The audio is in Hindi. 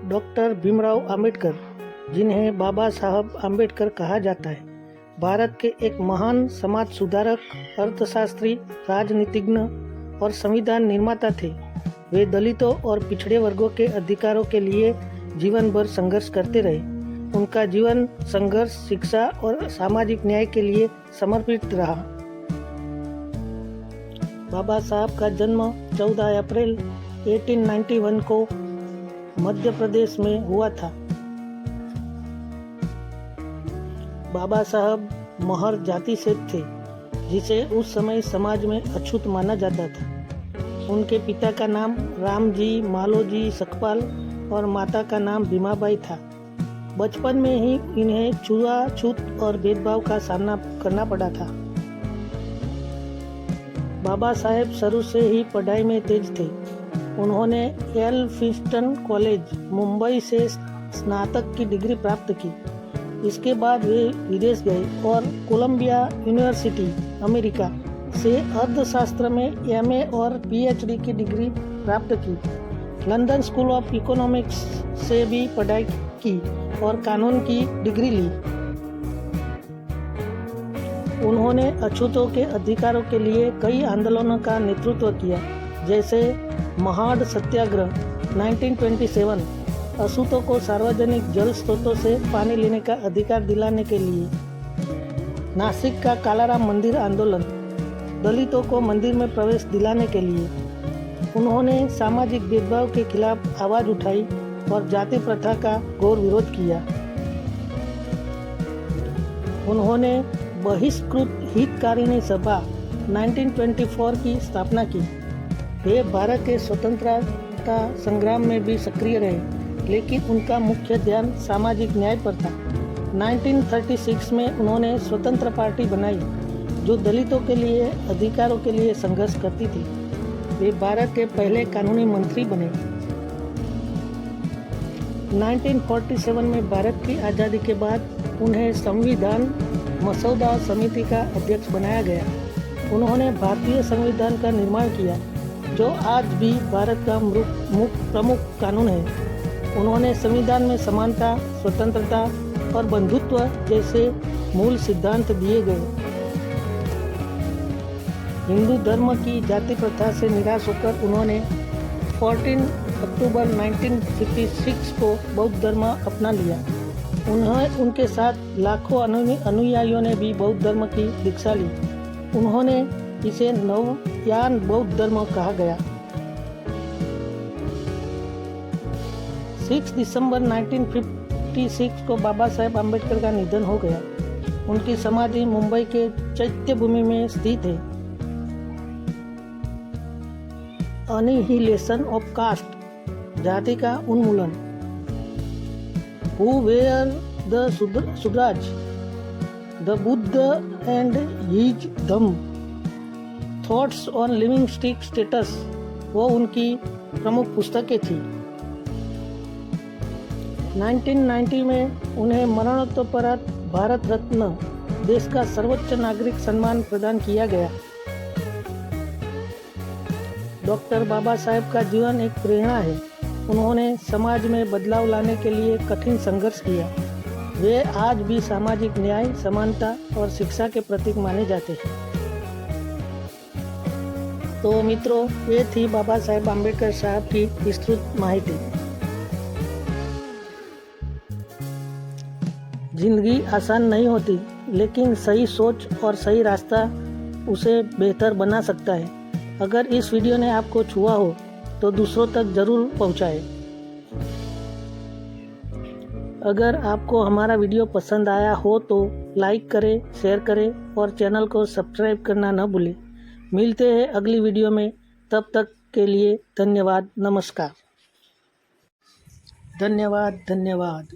डॉक्टर भीमराव अंबेडकर, जिन्हें बाबा साहब अंबेडकर कहा जाता है, भारत के एक महान समाज सुधारक, अर्थशास्त्री, राजनीतिज्ञ और संविधान निर्माता थे। वे दलितों और पिछड़े वर्गों के अधिकारों के लिए जीवन भर संघर्ष करते रहे। उनका जीवन संघर्ष, शिक्षा और सामाजिक न्याय के लिए समर्पित रहा। बाबा साहब का जन्म 14 अप्रैल 1891 को मध्य प्रदेश में हुआ था। बाबा साहब महर जाति से थे, जिसे उस समय समाज में अछूत माना जाता था। उनके पिता का नाम रामजी मालोजी सकपाल और माता का नाम भीमाबाई था। बचपन में ही इन्हें छुआछूत और भेदभाव का सामना करना पड़ा था। बाबा साहेब शुरू से ही पढ़ाई में तेज थे। उन्होंने एल्फिंस्टन कॉलेज, मुंबई से स्नातक की डिग्री प्राप्त की। इसके बाद वे विदेश गए और कोलंबिया यूनिवर्सिटी, अमेरिका से अर्थशास्त्र में एमए और पीएचडी की डिग्री प्राप्त की। लंदन स्कूल ऑफ इकोनॉमिक्स से भी पढ़ाई की और कानून की डिग्री ली। उन्होंने अछूतों के अधिकारों के लिए कई आंदोलनों का नेतृत्व किया, जैसे महाड़ सत्याग्रह 1927, अछूतों को सार्वजनिक जल स्रोतों से पानी लेने का अधिकार दिलाने के लिए, नासिक का कालाराम मंदिर आंदोलन, दलितों को मंदिर में प्रवेश दिलाने के लिए। उन्होंने सामाजिक भेदभाव के खिलाफ आवाज उठाई और जाति प्रथा का घोर विरोध किया। उन्होंने बहिष्कृत हितकारिणी सभा 1924 की स्थापना की। वे भारत के स्वतंत्रता संग्राम में भी सक्रिय रहे, लेकिन उनका मुख्य ध्यान सामाजिक न्याय पर था। 1936 में उन्होंने स्वतंत्र पार्टी बनाई, जो दलितों के लिए अधिकारों के लिए संघर्ष करती थी। वे भारत के पहले कानूनी मंत्री बने। 1947 में भारत की आज़ादी के बाद उन्हें संविधान मसौदा समिति का अध्यक्ष बनाया गया। उन्होंने भारतीय संविधान का निर्माण किया, जो आज भी भारत का प्रमुख कानून है। उन्होंने संविधान में समानता, स्वतंत्रता और बंधुत्व जैसे मूल सिद्धांत दिए गए। हिंदू धर्म की जाति प्रथा से निराश होकर उन्होंने 14 अक्टूबर 1956 को बौद्ध धर्म अपना लिया। उनके साथ लाखों अनुयायियों ने भी बौद्ध धर्म की दीक्षा ली। उन्होंने इसे नवयान बौद्ध धर्म कहा गया। 6 दिसंबर 1956 को बाबा साहेब अम्बेडकर का निधन हो गया। उनकी समाधि मुंबई के चैत्य भूमि में स्थित है। अनिहिलेशन ऑफ कास्ट, जाति का उन्मूलन। Who were the Sudraj, the Buddha and his Dham, Thoughts on Living Status, वो उनकी प्रमुख पुस्तकें थी। 1990 में उन्हें मरणोत्तरपरात भारत रत्न, देश का सर्वोच्च नागरिक सम्मान प्रदान किया गया। डॉक्टर बाबा साहेब का जीवन एक प्रेरणा है। उन्होंने समाज में बदलाव लाने के लिए कठिन संघर्ष किया। वे आज भी सामाजिक न्याय, समानता और शिक्षा के प्रतीक माने जाते हैं। तो मित्रों, ये थी बाबा साहेब आम्बेडकर साहब की विस्तृत माहिती। जिंदगी आसान नहीं होती, लेकिन सही सोच और सही रास्ता उसे बेहतर बना सकता है। अगर इस वीडियो ने आपको छुआ हो तो दूसरों तक जरूर पहुंचाएं। अगर आपको हमारा वीडियो पसंद आया हो तो लाइक करें, शेयर करें और चैनल को सब्सक्राइब करना न भूलें। मिलते हैं अगली वीडियो में, तब तक के लिए धन्यवाद, नमस्कार। धन्यवाद।